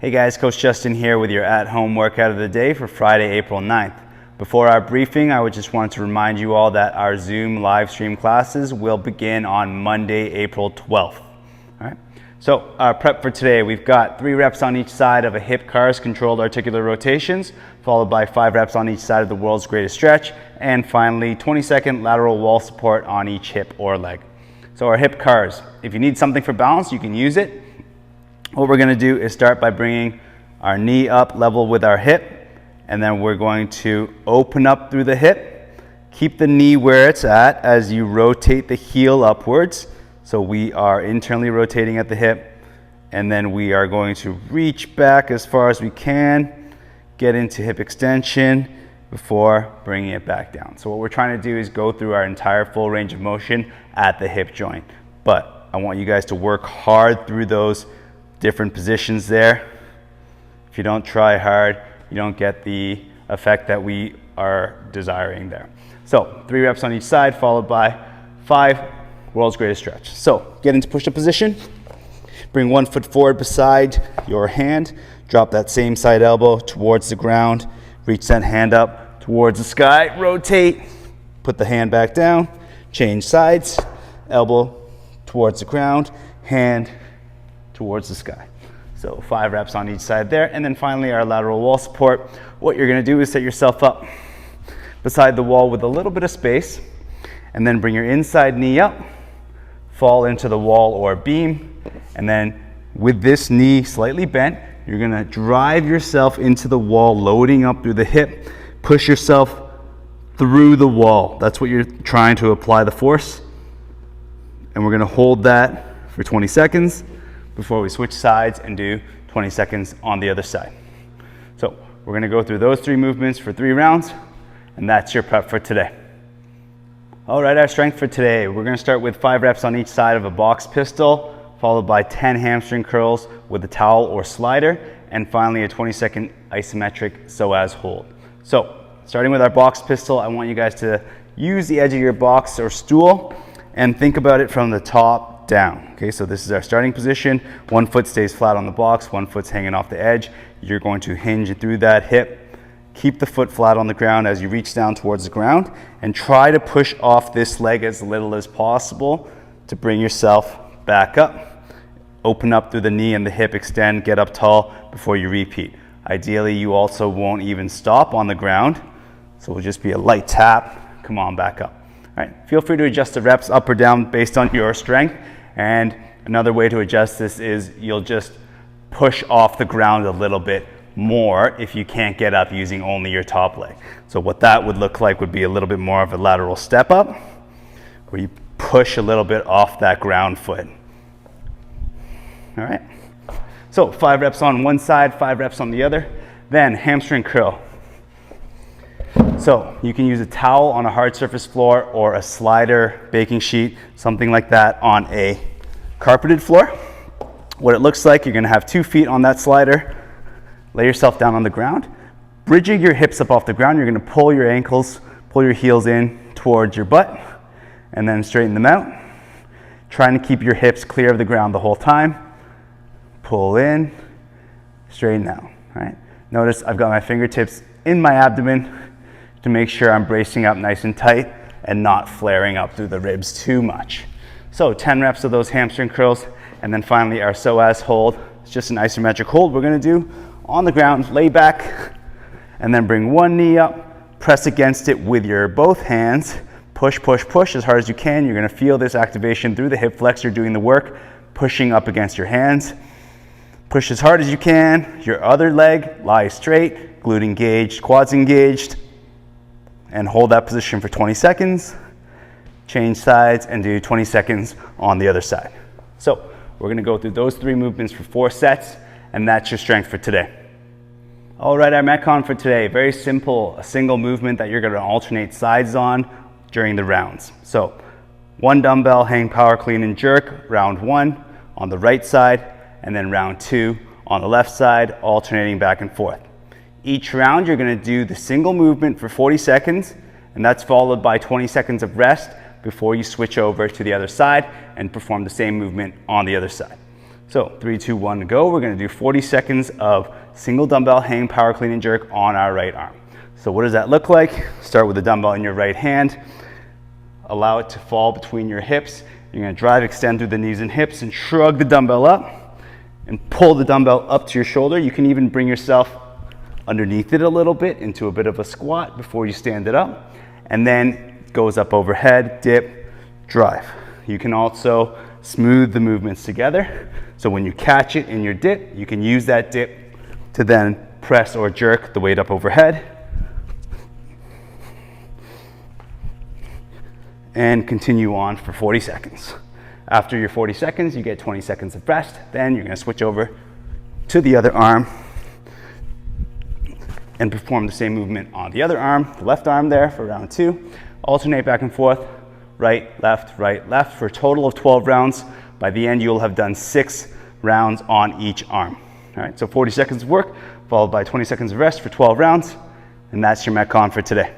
Hey guys, Coach Justin here with your at-home workout of the day for Friday, April 9th. Before our briefing, I would just want to remind you all that our Zoom live stream classes will begin on Monday, April 12th. All right. So our prep for today, we've got 3 reps on each side of a hip CARS controlled articular rotations, followed by 5 reps on each side of the world's greatest stretch, and finally 20-second lateral wall support on each hip or leg. So our hip CARS, if you need something for balance, you can use it. What we're going to do is start by bringing our knee up level with our hip, and then we're going to open up through the hip. Keep the knee where it's at as you rotate the heel upwards. So we are internally rotating at the hip, and then we are going to reach back as far as we can, get into hip extension before bringing it back down. So what we're trying to do is go through our entire full range of motion at the hip joint. But I want you guys to work hard through those different positions there. If you don't try hard, you don't get the effect that we are desiring there. So 3 reps on each side, followed by 5 world's greatest stretch. So get into push-up position. Bring one foot forward beside your hand. Drop that same side elbow towards the ground. Reach that hand up towards the sky. Rotate. Put the hand back down. Change sides. Elbow towards the ground. Hand towards the sky. So 5 reps on each side there. And then finally our lateral wall support. What you're going to do is set yourself up beside the wall with a little bit of space, and then bring your inside knee up, fall into the wall or beam, and then with this knee slightly bent, you're going to drive yourself into the wall, loading up through the hip. Push yourself through the wall. That's what you're trying to apply the force. And we're going to hold that for 20 seconds before we switch sides and do 20 seconds on the other side. So we're going to go through those 3 movements for 3 rounds, and that's your prep for today. All right, our strength for today, we're going to start with 5 reps on each side of a box pistol, followed by 10 hamstring curls with a towel or slider, and finally a 20-second isometric psoas hold. So starting with our box pistol, I want you guys to use the edge of your box or stool and think about it from the top down. Okay, so this is our starting position. 1 foot stays flat on the box, 1 foot's hanging off the edge. You're going to hinge through that hip. Keep the foot flat on the ground as you reach down towards the ground, and try to push off this leg as little as possible to bring yourself back up. Open up through the knee and the hip, extend, get up tall before you repeat. Ideally, you also won't even stop on the ground, so it'll just be a light tap. Come on, back up. All right, feel free to adjust the reps up or down based on your strength. And another way to adjust this is you'll just push off the ground a little bit more if you can't get up using only your top leg. So what that would look like would be a little bit more of a lateral step up, where you push a little bit off that ground foot. All right, so 5 reps on one side, 5 reps on the other. Then hamstring curl. So you can use a towel on a hard surface floor or a slider, baking sheet, something like that on a carpeted floor. What it looks like, you're going to have 2 feet on that slider. Lay yourself down on the ground. Bridging your hips up off the ground, you're going to pull your ankles, pull your heels in towards your butt, and then straighten them out. Trying to keep your hips clear of the ground the whole time. Pull in, straighten out. All right. Notice I've got my fingertips in my abdomen to make sure I'm bracing up nice and tight and not flaring up through the ribs too much. So 10 reps of those hamstring curls, and then finally our psoas hold. It's just an isometric hold we're going to do on the ground. Lay back and then bring one knee up, press against it with your both hands. Push, push, push as hard as you can. You're going to feel this activation through the hip flexor doing the work, pushing up against your hands. Push as hard as you can. Your other leg lies straight, glute engaged, quads engaged, and hold that position for 20 seconds. Change sides and do 20 seconds on the other side. So we're going to go through those 3 movements for 4 sets, and that's your strength for today. All right, our Metcon for today, very simple, a single movement that you're going to alternate sides on during the rounds. So 1 dumbbell hang power clean and jerk, round 1 on the right side, and then round 2 on the left side, alternating back and forth. Each round, you're going to do the single movement for 40 seconds, and that's followed by 20 seconds of rest before you switch over to the other side and perform the same movement on the other side. So 3, 2, 1, go. We're gonna do 40 seconds of single dumbbell hang power clean and jerk on our right arm. So what does that look like? Start with the dumbbell in your right hand. Allow it to fall between your hips. You're gonna drive, extend through the knees and hips and shrug the dumbbell up and pull the dumbbell up to your shoulder. You can even bring yourself underneath it a little bit into a bit of a squat before you stand it up. And then it goes up overhead, dip, drive. You can also smooth the movements together. So when you catch it in your dip, you can use that dip to then press or jerk the weight up overhead. And continue on for 40 seconds. After your 40 seconds, you get 20 seconds of rest. Then you're gonna switch over to the other arm and perform the same movement on the other arm, the left arm there for round 2. Alternate back and forth, right, left, for a total of 12 rounds. By the end, you'll have done 6 rounds on each arm. All right, so 40 seconds of work, followed by 20 seconds of rest for 12 rounds, and that's your Metcon for today.